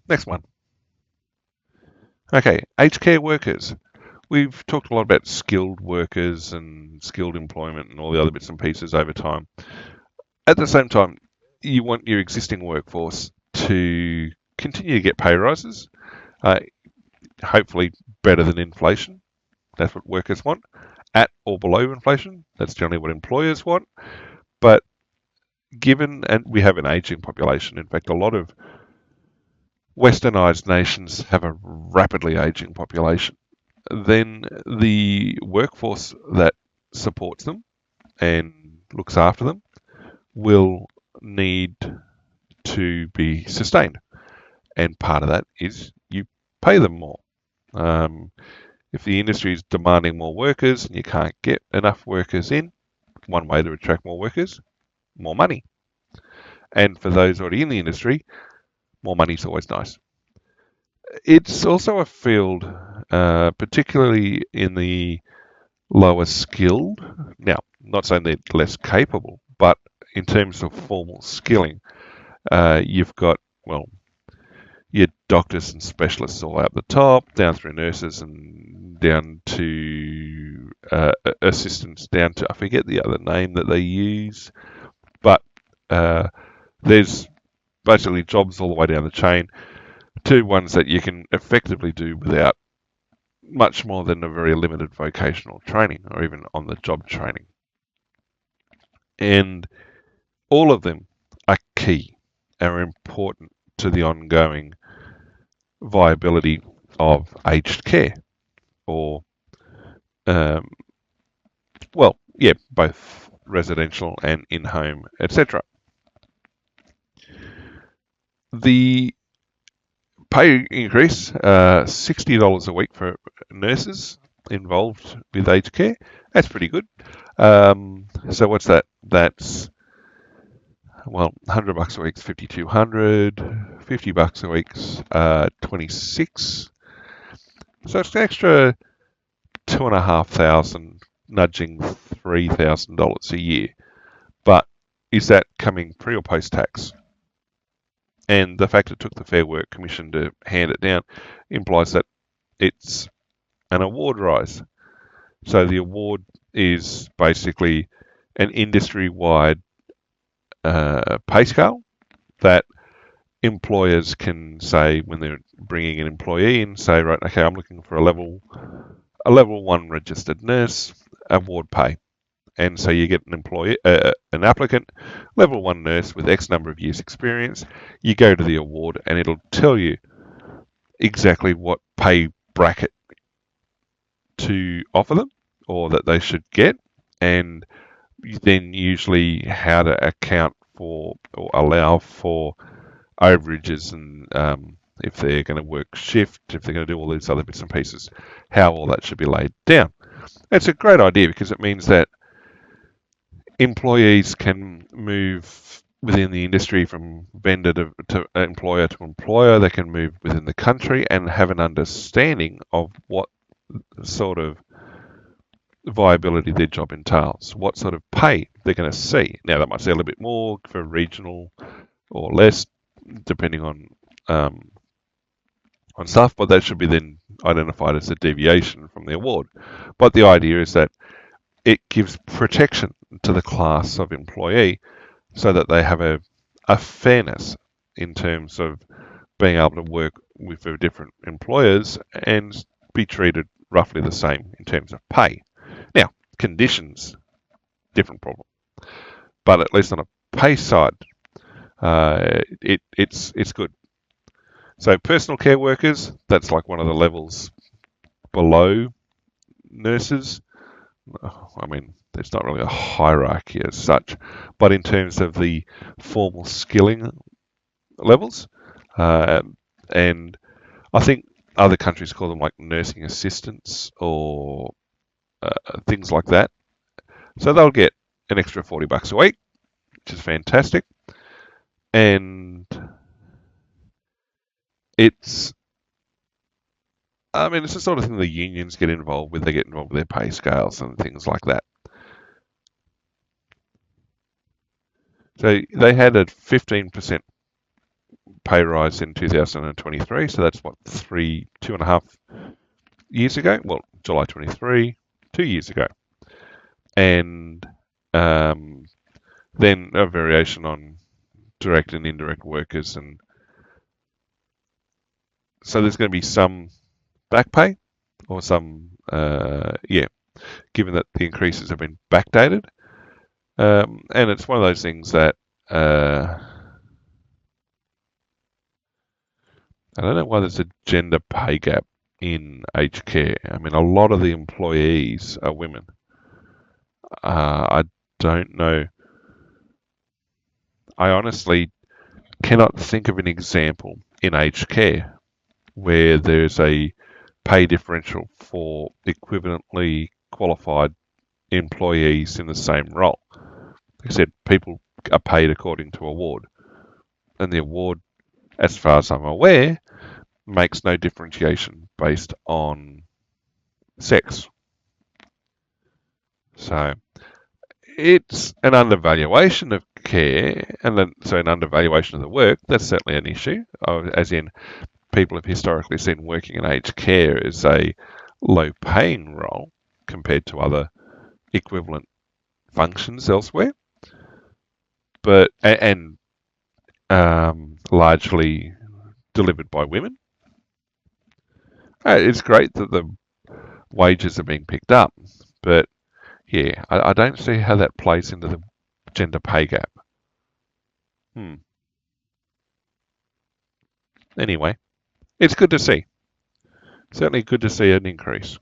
Next one. Okay, aged care workers. We've talked a lot about skilled workers and skilled employment and all the other bits and pieces over time. At the same time, you want your existing workforce to continue to get pay rises, uh, hopefully better than inflation. That's what workers want. At or below inflation, that's generally what employers want. But given, and we have an aging population, in fact, a lot of westernized nations have a rapidly aging population, then the workforce that supports them and looks after them will need to be sustained. And part of that is you pay them more. Um, if the industry is demanding more workers and you can't get enough workers in, one way to attract more workers, more money. And for those already in the industry, more money is always nice. It's also a field, particularly in the lower skilled. Now, not saying they're less capable, but in terms of formal skilling, you've got, well, your doctors and specialists all out the top, down through nurses and down to assistants, down to, I forget the other name that they use, but there's basically jobs all the way down the chain to ones that you can effectively do without much more than a very limited vocational training or even on the job training. And all of them are key, are important to the ongoing viability of aged care or, um, well, yeah, both residential and in-home, etc. The pay increase, $60 a week for nurses involved with aged care. That's pretty good. So what's that? That's, well, $100 a week's 5,200, $50 a week's 26. So it's an extra $2,500, nudging $3,000 a year. But is that coming pre or post tax? And the fact it took the Fair Work Commission to hand it down implies that it's an award rise. So the award is basically an industry-wide pay scale that employers can say when they're bringing an employee in, say, right, okay, I'm looking for a level one registered nurse, award pay. And so you get an applicant, level one nurse with X number of years experience. You go to the award and it'll tell you exactly what pay bracket to offer them or that they should get, and then usually how to account for or allow for overages and if they're going to work shift, if they're going to do all these other bits and pieces, how all that should be laid down. It's a great idea because it means that employees can move within the industry from vendor to employer to employer. They can move within the country and have an understanding of what sort of viability their job entails, what sort of pay they're going to see. Now, that might say a little bit more for regional or less, depending on stuff, but that should be then identified as a deviation from the award. But the idea is that it gives protection to the class of employee so that they have a fairness in terms of being able to work with different employers and be treated roughly the same in terms of pay. Now, conditions, different problem. But at least on a pay side, it's good. So personal care workers, that's like one of the levels below nurses. I mean, there's not really a hierarchy as such, but in terms of the formal skilling levels, and I think other countries call them like nursing assistants or things like that. So they'll get an extra $40 a week, which is fantastic. And it's the sort of thing the unions get involved with. They get involved with their pay scales and things like that. So they had a 15% pay rise in 2023, so that's what, 2.5 years ago? Well, July 23, 2 years ago. And then a variation on direct and indirect workers. And so there's going to be some back pay or some, given that the increases have been backdated. And it's one of those things that I don't know why there's a gender pay gap in aged care. I mean, a lot of the employees are women. I don't know. I honestly cannot think of an example in aged care where there's a pay differential for equivalently qualified employees in the same role. Like I said, people are paid according to award, and the award, as far as I'm aware, makes no differentiation based on sex. So it's an undervaluation of care, and then so an undervaluation of the work. That's certainly an issue, as in people have historically seen working in aged care as a low-paying role compared to other equivalent functions elsewhere, but and largely delivered by women. It's great that the wages are being picked up, but yeah, I don't see how that plays into the gender pay gap. Anyway, it's good to see. Certainly good to see an increase.